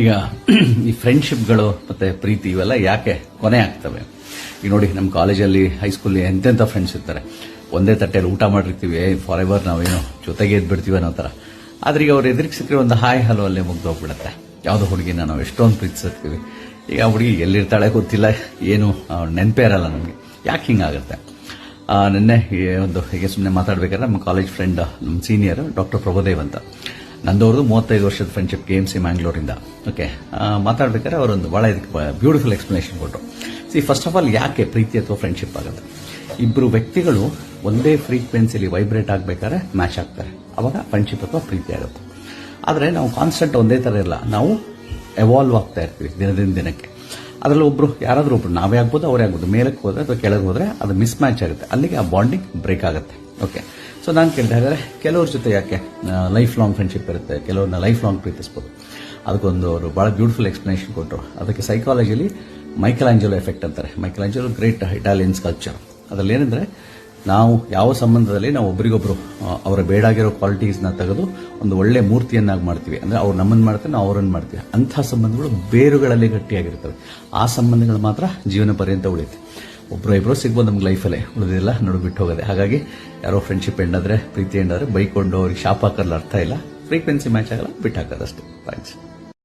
ಈಗ ಈ ಫ್ರೆಂಡ್ಶಿಪ್ಗಳು ಮತ್ತೆ ಪ್ರೀತಿ ಇವೆಲ್ಲ ಯಾಕೆ ಕೊನೆ ಆಗ್ತವೆ? ಈಗ ನೋಡಿ, ನಮ್ಮ ಕಾಲೇಜಲ್ಲಿ ಹೈಸ್ಕೂಲ್ ಎಂತೆಂಥ ಫ್ರೆಂಡ್ಸ್ ಇರ್ತಾರೆ. ಒಂದೇ ತಟ್ಟೆಯಲ್ಲಿ ಊಟ ಮಾಡಿರ್ತೀವಿ, ಫಾರ್ ಎವರ್ ನಾವೇನೋ ಜೊತೆಗೆ ಎದ್ಬಿಡ್ತೀವಿ ಅನ್ನೋ ಥರ. ಆದ್ರೆ ಈಗ ಅವ್ರು ಎದುರಿಗೆ ಸಿಕ್ಕರೆ ಒಂದು ಹಾಯ್ ಹಲೋ ಅಲ್ಲೇ ಮುಗ್ದೋಗ್ಬಿಡುತ್ತೆ. ಯಾವುದೋ ಹುಡುಗಿನ ನಾವು ಎಷ್ಟೊಂದು ಪ್ರೀತಿಸಿರ್ತೀವಿ, ಈಗ ಆ ಹುಡುಗಿ ಎಲ್ಲಿರ್ತಾಳೆ ಗೊತ್ತಿಲ್ಲ, ಏನು ನೆನಪೇ ಇರಲ್ಲ ನಮಗೆ. ಯಾಕೆ ಹಿಂಗಾಗುತ್ತೆ? ನಿನ್ನೆ ಹೀಗೆ ಸುಮ್ಮನೆ ಮಾತಾಡ್ಬೇಕಾದ್ರೆ ನಮ್ಮ ಕಾಲೇಜ್ ಫ್ರೆಂಡ್, ನಮ್ಮ ಸೀನಿಯರ್ ಡಾಕ್ಟರ್ ಪ್ರಭುದೇವ್ ಅಂತ, ನಂದವ್ರದ್ದು 35 ವರ್ಷದ ಫ್ರೆಂಡ್ಶಿಪ್ KMC ಮ್ಯಾಂಗ್ಳೂರಿಂದ. ಓಕೆ, ಮಾತಾಡ್ಬೇಕಾದ್ರೆ ಅವರೊಂದು ಭಾಳ ಇದಕ್ಕೆ ಬ್ಯೂಟಿಫುಲ್ ಎಕ್ಸ್ಪ್ಲನೇಷನ್ ಕೊಟ್ಟರು. ಫಸ್ಟ್ ಆಫ್ ಆಲ್ ಯಾಕೆ ಪ್ರೀತಿ ಅಥವಾ ಫ್ರೆಂಡ್ಶಿಪ್ ಆಗುತ್ತೆ? ಇಬ್ಬರು ವ್ಯಕ್ತಿಗಳು ಒಂದೇ ಫ್ರೀಕ್ವೆನ್ಸಿಲಿ ವೈಬ್ರೇಟ್ ಆಗಬೇಕಾದ್ರೆ ಮ್ಯಾಚ್ ಆಗ್ತಾರೆ, ಅವಾಗ ಫ್ರೆಂಡ್ಶಿಪ್ ಅಥವಾ ಪ್ರೀತಿ ಆಗುತ್ತೆ. ಆದರೆ ನಾವು ಕಾನ್ಸ್ಟೆಂಟ್ ಒಂದೇ ಥರ ಇರಲ್ಲ, ನಾವು ಎವಾಲ್ವ್ ಆಗ್ತಾ ಇರ್ತೀವಿ ದಿನದಿಂದ ದಿನಕ್ಕೆ. ಅದರಲ್ಲಿ ಒಬ್ರು ಯಾರಾದರೂ ಒಬ್ರು, ನಾವೇ ಆಗ್ಬೋದು, ಅವರೇ ಆಗ್ಬೋದು, ಮೇಲಕ್ಕೆ ಹೋದ್ರೆ ಅಥವಾ ಕೆಳಗೆ ಹೋದ್ರೆ ಅದು ಮಿಸ್ ಮ್ಯಾಚ್ ಆಗುತ್ತೆ, ಅಲ್ಲಿಗೆ ಆ ಬಾಂಡಿಂಗ್ ಬ್ರೇಕ್ ಆಗುತ್ತೆ. ಓಕೆ, ಸೊ ನಾನು ಕೇಳ್ತಾ ಇದ್ದಾರೆ, ಕೆಲವ್ರ ಜೊತೆ ಯಾಕೆ ಲೈಫ್ ಲಾಂಗ್ ಫ್ರೆಂಡ್ಶಿಪ್ ಇರುತ್ತೆ, ಕೆಲವ್ರನ್ನ ಲೈಫ್ ಲಾಂಗ್ ಪ್ರೀತಿಸ್ಬೋದು. ಅದಕ್ಕೊಂದು ಅವರು ಭಾಳ ಬ್ಯೂಟಿಫುಲ್ ಎಕ್ಸ್ಪ್ಲನೇಷನ್ ಕೊಟ್ಟರು. ಅದಕ್ಕೆ ಸೈಕಾಲಜಿಲಿ ಮೈಕೆಲ್ ಆಂಜೆಲೋ ಎಫೆಕ್ಟ್ ಅಂತಾರೆ. Michelangelo great Italian sculpture. ಅದರಲ್ಲಿ ಏನಂದ್ರೆ, ನಾವು ಯಾವ ಸಂಬಂಧದಲ್ಲಿ ನಾವು ಒಬ್ರಿಗೊಬ್ರು ಅವರ ಬೇಡಾಗಿರೋ ಕ್ವಾಲಿಟೀಸ್ನ ತೆಗೆದು ಒಂದು ಒಳ್ಳೆ ಮೂರ್ತಿಯನ್ನಾಗಿ ಮಾಡ್ತೀವಿ, ಅಂದ್ರೆ ಅವ್ರು ನಮ್ಮನ್ನು ಮಾಡ್ತಾರೆ, ನಾವು ಅವರನ್ನು ಮಾಡ್ತೀವಿ, ಅಂಥ ಸಂಬಂಧಗಳು ಬೇರುಗಳಲ್ಲಿ ಗಟ್ಟಿಯಾಗಿರ್ತವೆ. ಆ ಸಂಬಂಧಗಳು ಮಾತ್ರ ಜೀವನ ಪರ್ಯಂತ ಉಳಿಯುತ್ತೆ. ಒಬ್ಬರು ಇಬ್ಬರು ಸಿಗ್ಬೋದು ನಮ್ಗೆ ಲೈಫಲ್ಲೇ, ಉಳಿದಿಲ್ಲ ಬಿಟ್ಟು ಹೋಗೋದೆ. ಹಾಗಾಗಿ ಯಾರೋ ಫ್ರೆಂಡ್ಶಿಪ್ ಎಂಡಾದ್ರೆ, ಪ್ರೀತಿ ಎಂಡಾದ್ರೆ ಬೈಕೊಂಡು ಅವ್ರಿಗೆ ಶಾಪ್ ಹಾಕಲ್ಲ ಅರ್ಥ ಇಲ್ಲ. ಫ್ರೀಕ್ವೆನ್ಸಿ ಮ್ಯಾಚ್ ಆಗಲ್ಲ, ಬಿಟ್ಟು ಹಾಕೋದಷ್ಟೇ. ಥ್ಯಾಂಕ್ಸ್.